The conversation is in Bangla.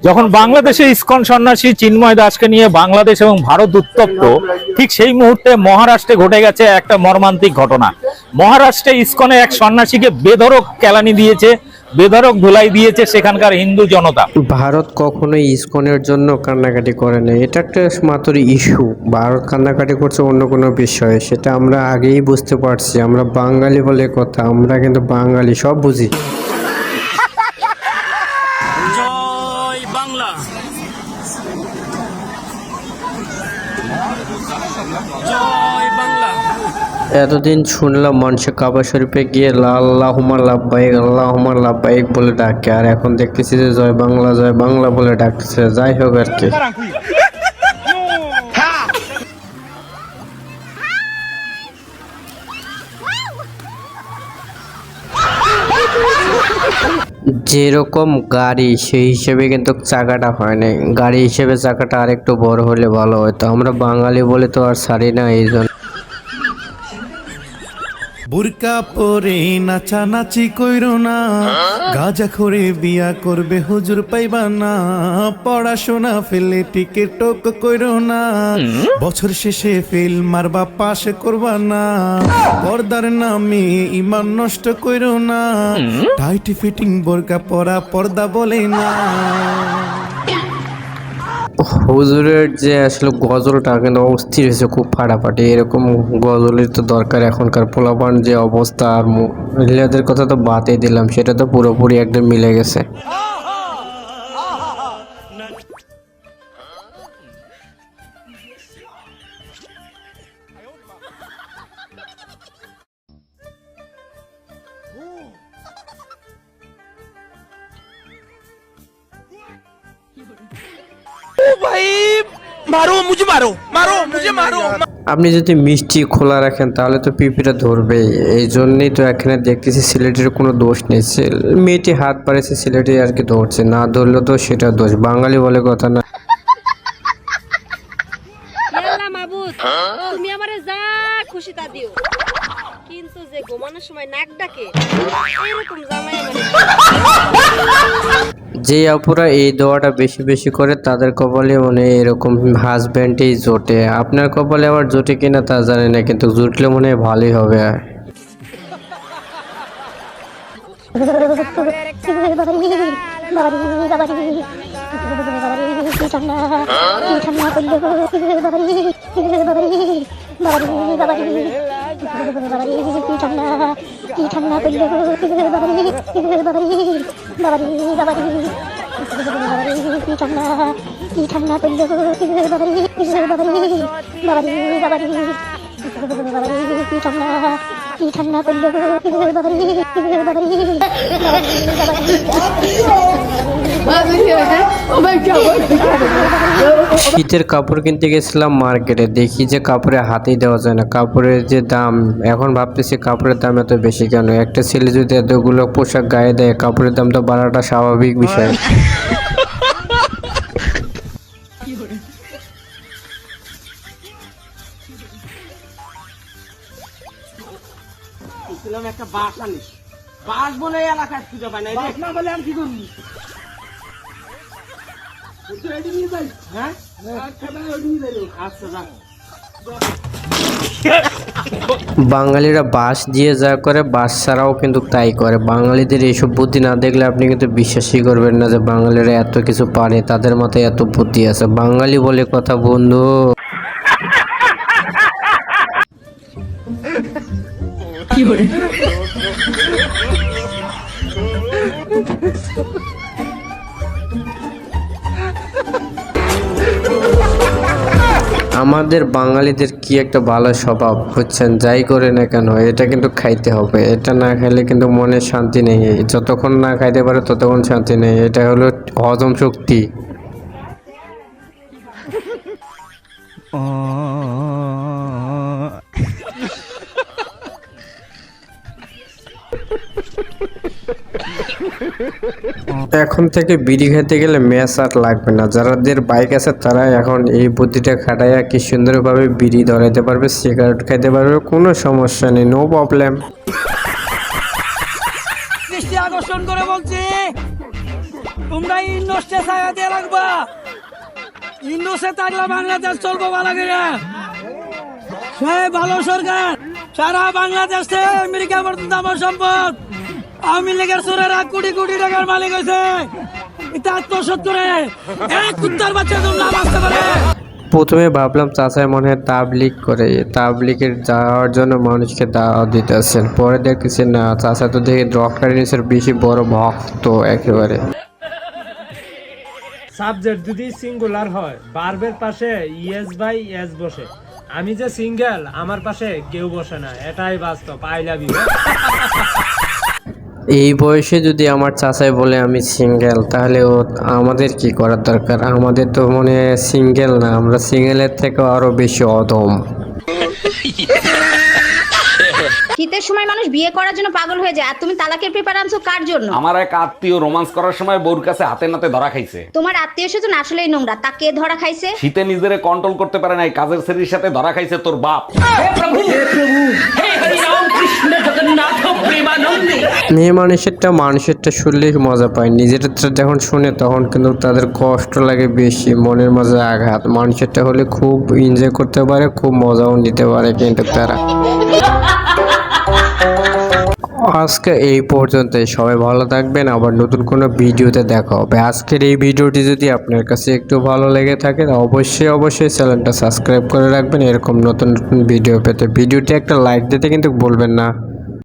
যখন বাংলাদেশে ইসকন সন্ন্যাসী চিন্ময় দাসকে নিয়ে বাংলাদেশ এবং ভারত উত্তপ্ত, ঠিক সেই মুহূর্তে মহারাষ্ট্রে ঘটে গেছে একটা মর্মান্তিক ঘটনা। মহারাষ্ট্রে ইসকনে এক সন্ন্যাসীকে বেধড়ক কেলানি দিয়েছে, বেধড়ক ধুলাই দিয়েছে সেখানকার হিন্দু জনতা। ভারত কখনোই ইসকনের জন্য কান্নাকাটি করে না, এটা একটা মাত্র ইস্যু। ভারত কান্নাকাটি করছে অন্য কোনো বিষয়ে, সেটা আমরা আগেই বুঝতে পারছি। আমরা বাঙালি বলে কথা, আমরা কিন্তু বাঙালি সব বুঝি। জয় বাংলা, জয় বাংলা। এতদিন শুনলাম মানুষে কাবা শরীফে গিয়ে আল্লাহুম্মা লাব্বাইক আল্লাহুম্মা লাব্বাইক বলে ডাকে, আর এখন দেখতেছি যে জয় বাংলা বলে ডাকতেছে। যাই হোক আর কি, যেরকম গাড়ি সেই হিসেবে কিন্তু চাকাটা হয় নাই। গাড়ি হিসেবে চাকাটা আরেকটু বড় হলে ভালো হতো। আমরা বাঙালি বলে তো আর ছাড়ি না, এই জন্য। বুরকা পরে নাচানাচি কইরো না, গাজা খরে বিয়া করবে হুজুর পাইবা না, পড়াশোনা ফেলে টিকেটক কইরো না, বছর শেষে ফেল মারবা পাশ করবা না, পর্দার নামে ইমান নষ্ট কইরো না, টাইট ফিটিং বোরকা পরা পর্দা বলে না। হুজুরের যে আসলে গজলটা কিন্তু অস্থির হয়েছে, খুব ফাটাফাটি। এরকম গজলের তো দরকার এখনকার পোলাপান যে অবস্থা। আর মহিলাদের কথা তো বাদই দিলাম, সেটা তো পুরোপুরি একদম মিলে গেছে। আপনি যদি মিষ্টি খোলা রাখেন তাহলে তো পিঁপড়া ধরবেই। এই জন্যই তো এখানে দেখতেছি সিলেটের কোনো দোষ নেই। মেয়েটি হাত বাড়িয়েছে, সিলেটে আর কি ধরছে, না ধরলে তো সেটা দোষ। বাঙালি বলে কথা না। তুমি আমারে যা খুশি তা দিও, কিন্তু যে ঘুমানোর সময় নাক ডাকে এরকম জামাই যে আপুরা এই দোয়াটা বেশি বেশি করে তাদের কপালে মনে হয় এরকম হাজব্যান্ডই জোটে। আপনার কপালে আবার জোটে কিনা তা জানি না, কিন্তু জুটলে মনে হয় ভালোই হবে। শীতের কাপড় কিনতে গেছিলাম মার্কেটে, দেখি যে কাপড়ে হাতেই দেওয়া যায় না। কাপড়ের যে দাম, এখন ভাবতেছি কাপড়ের দাম এত বেশি কেন। একটা ছেলে যদি এতগুলো পোশাক গায়ে দেয়, কাপড়ের দাম তো বাড়াটা স্বাভাবিক বিষয়। একটা বাস আনিস, বাস বলে এলাকায় খুঁজে পাই না, না বলে আমি কি করবি? হ্যাঁ আচ্ছা যা। বাঙালিরা বাস দিয়ে যা করে, বাস ছাড়াও কিন্তু তাই করে। বাঙালিদের এইসব বুদ্ধি না দেখলে আপনি কিন্তু বিশ্বাসই করবেন না যে বাঙালিরা এত কিছু পারে, তাদের মাথায় এত বুদ্ধি আছে। বাঙালি বলে কথা বন্ধু। আমাদের বাঙালিদের কি একটা ভালো স্বভাব বুঝছেন, যাই করে না কেন এটা কিন্তু খাইতে হবে। এটা না খাইলে কিন্তু মনে শান্তি নেই। যতক্ষণ না খাইতে পারে ততক্ষণ শান্তি নেই। এটা হলো হজম শক্তি। এখন থেকে বিড়ি খেতে গেলে ম্যাচ আর লাগবে না। যাদের বাইক আছে তারা এখন এই বুদ্ধিটা খাটাইয়া কি সুন্দরভাবে বিড়ি ধরাইতে পারবে, সিগারেট খাইতে পারবে, কোনো সমস্যা নেই, নো প্রবলেম। দৃষ্টি আকর্ষণ করে বলছি, তোমরা ইন্ডোস্টে ছায়া দিয়ে রাখবা। ইন্ডোস্টে থাকলে বাংলাদেশ চলবো ভালো করে। সে ভালো সরকার সারা বাংলাদেশে আমেরিকা পর্যন্ত আমার সম্পদ। আওয়ামী লীগের চোরেরা কোটি কোটি টাকার মালিক হয়েছে। এটা ৭০ এক কুত্তার বাচ্চা তোমরা বাঁচতে পারে। প্রথমে ভাবলাম চাচাই মনে হয় তাবলিগ করে, তাবলিগের যাওয়ার জন্য মানুষকে দাওয়াত দিতেছেন। পরে দেখতেছি না, চাচা তো দেখি ডক্টর ইউনূসের বেশি বড় ভক্ত একেবারে। সাবজেক্ট যদি সিঙ্গুলার হয় ভার্বের পাশে ইয়েস বাই এস বসে। আমি যে সিঙ্গেল, আমার পাশে কেউ বসে না, এটাই বাস্তব। I love you. এই বয়সে যদি আমার চাচাই বলে আমি সিঙ্গেল, তাহলে ও আমাদের কি করার দরকার? আমাদের তো মনে হয় সিঙ্গেল না, আমরা সিঙ্গেলের থেকে আরো বেশি অদম। শীতের সময় মানুষ বিয়ে করার জন্য পাগল হয়ে যায়, আর তুমি তালাকের পেপার আনছো কার জন্য? আমার এক আত্মীয় রোমান্স করার সময় বউর কাছে হাতে নাতে ধরা খাইছে। তোমার আত্মীয় স্বজন আসলেই নোংরা, তা কে ধরা খাইছে? শীতে নিজেরে কন্ট্রোল করতে পারে নাই, কাজের ছেলের সাথে ধরা খাইছে তোর বাপ। মেয়ে মানুষেরটা শুনলেই মজা পায়, নিজেরটা যখন শুনে তখন কিন্তু তাদের কষ্ট লাগে বেশি, মনের মাঝে আঘাত। মানুষেরটা হলে খুব এনজয় করতে পারে, খুব মজাও নিতে পারে, কিন্তু তারা। আজকে এই পর্যন্তই, সবাই ভালো থাকবেন, আবার নতুন কোনো ভিডিওতে দেখা হবে। আজকের এই ভিডিওটি যদি আপনার কাছে একটু ভালো লেগে থাকে অবশ্যই চ্যানেলটা সাবস্ক্রাইব করে রাখবেন এরকম নতুন নতুন ভিডিও পেতে। ভিডিওটি একটা লাইক দিতে কিন্তু বলবেন না।